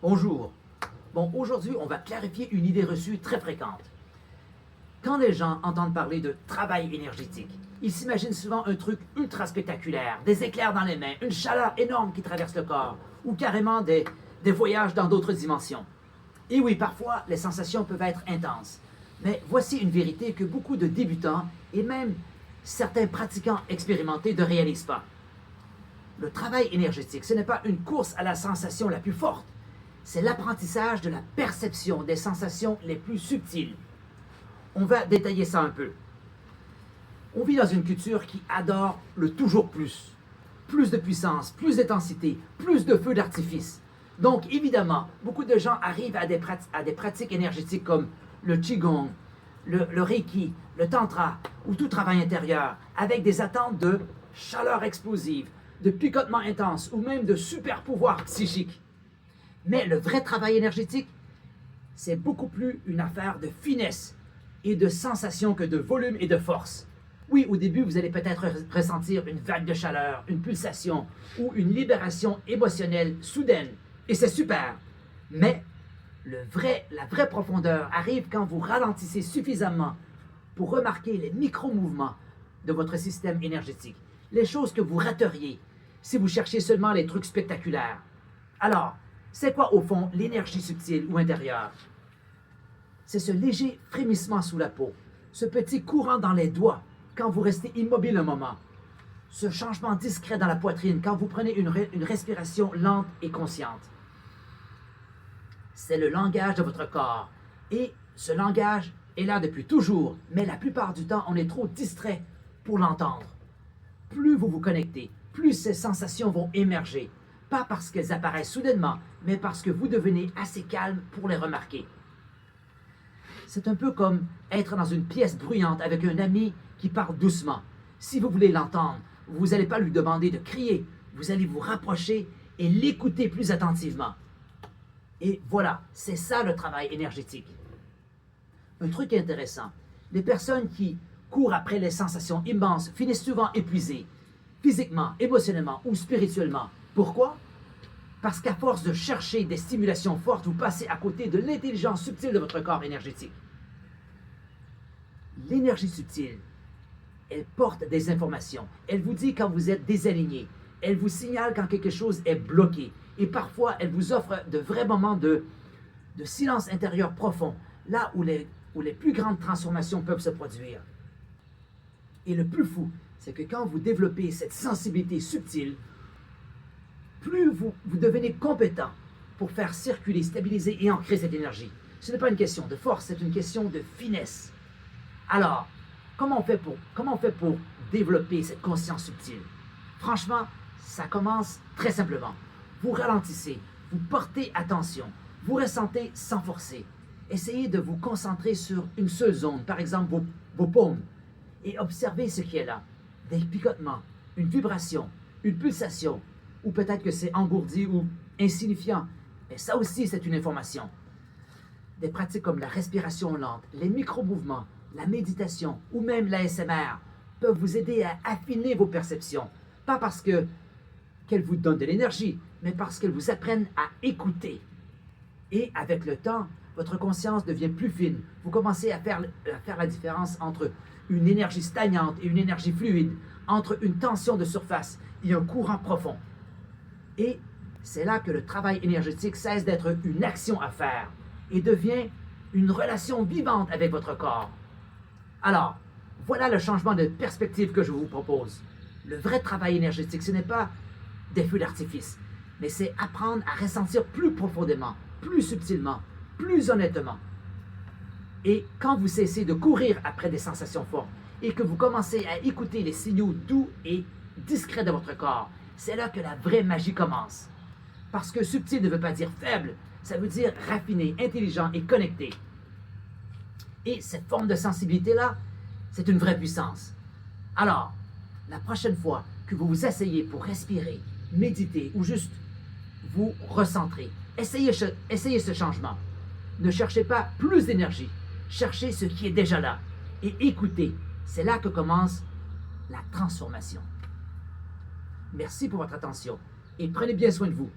Bonjour. Bon, aujourd'hui, on va clarifier une idée reçue très fréquente. Quand les gens entendent parler de travail énergétique, ils s'imaginent souvent un truc ultra spectaculaire, des éclairs dans les mains, une chaleur énorme qui traverse le corps, ou carrément des voyages dans d'autres dimensions. Et oui, parfois, les sensations peuvent être intenses. Mais voici une vérité que beaucoup de débutants et même certains pratiquants expérimentés ne réalisent pas. Le travail énergétique, ce n'est pas une course à la sensation la plus forte, c'est l'apprentissage de la perception des sensations les plus subtiles. On va détailler ça un peu. On vit dans une culture qui adore le toujours plus. Plus de puissance, plus d'intensité, plus de feux d'artifice. Donc, évidemment, beaucoup de gens arrivent à des pratiques énergétiques comme le Qigong, le Reiki, le Tantra ou tout travail intérieur, avec des attentes de chaleur explosive, de picotement intense ou même de super pouvoirs psychiques. Mais le vrai travail énergétique, c'est beaucoup plus une affaire de finesse et de sensation que de volume et de force. Oui, au début, vous allez peut-être ressentir une vague de chaleur, une pulsation ou une libération émotionnelle soudaine. Et c'est super. Mais la vraie profondeur arrive quand vous ralentissez suffisamment pour remarquer les micro-mouvements de votre système énergétique. Les choses que vous rateriez si vous cherchez seulement les trucs spectaculaires. Alors, c'est quoi au fond l'énergie subtile ou intérieure? C'est ce léger frémissement sous la peau, ce petit courant dans les doigts quand vous restez immobile un moment, ce changement discret dans la poitrine quand vous prenez une respiration lente et consciente. C'est le langage de votre corps. Et ce langage est là depuis toujours, mais la plupart du temps, on est trop distrait pour l'entendre. Plus vous vous connectez, plus ces sensations vont émerger. Pas parce qu'elles apparaissent soudainement, mais parce que vous devenez assez calme pour les remarquer. C'est un peu comme être dans une pièce bruyante avec un ami qui parle doucement. Si vous voulez l'entendre, vous n'allez pas lui demander de crier, vous allez vous rapprocher et l'écouter plus attentivement. Et voilà, c'est ça le travail énergétique. Un truc intéressant, les personnes qui courent après les sensations immenses finissent souvent épuisées, physiquement, émotionnellement ou spirituellement. Pourquoi? Parce qu'à force de chercher des stimulations fortes, vous passez à côté de l'intelligence subtile de votre corps énergétique. L'énergie subtile, elle porte des informations. Elle vous dit quand vous êtes désaligné. Elle vous signale quand quelque chose est bloqué. Et parfois, elle vous offre de vrais moments de silence intérieur profond, là où les plus grandes transformations peuvent se produire. Et le plus fou, c'est que quand vous développez cette sensibilité subtile, plus vous devenez compétent pour faire circuler, stabiliser et ancrer cette énergie. Ce n'est pas une question de force, c'est une question de finesse. Alors, comment on fait pour développer cette conscience subtile? Franchement, ça commence très simplement. Vous ralentissez, vous portez attention, vous ressentez sans forcer. Essayez de vous concentrer sur une seule zone, par exemple vos paumes, et observez ce qui est là. Des picotements, une vibration, une pulsation, ou peut-être que c'est engourdi ou insignifiant. Et ça aussi, c'est une information. Des pratiques comme la respiration lente, les micro-mouvements, la méditation ou même l'ASMR peuvent vous aider à affiner vos perceptions. Pas parce qu'elles vous donnent de l'énergie, mais parce qu'elles vous apprennent à écouter. Et avec le temps, votre conscience devient plus fine. Vous commencez à faire la différence entre une énergie stagnante et une énergie fluide, entre une tension de surface et un courant profond. Et c'est là que le travail énergétique cesse d'être une action à faire et devient une relation vivante avec votre corps. Alors, voilà le changement de perspective que je vous propose. Le vrai travail énergétique, ce n'est pas des feux d'artifice, mais c'est apprendre à ressentir plus profondément, plus subtilement, plus honnêtement. Et quand vous cessez de courir après des sensations fortes et que vous commencez à écouter les signaux doux et discrets de votre corps, c'est là que la vraie magie commence. Parce que subtil ne veut pas dire faible, ça veut dire raffiné, intelligent et connecté. Et cette forme de sensibilité-là, c'est une vraie puissance. Alors, la prochaine fois que vous vous asseyez pour respirer, méditer ou juste vous recentrer, essayez ce changement. Ne cherchez pas plus d'énergie, cherchez ce qui est déjà là et écoutez. C'est là que commence la transformation. Merci pour votre attention et prenez bien soin de vous.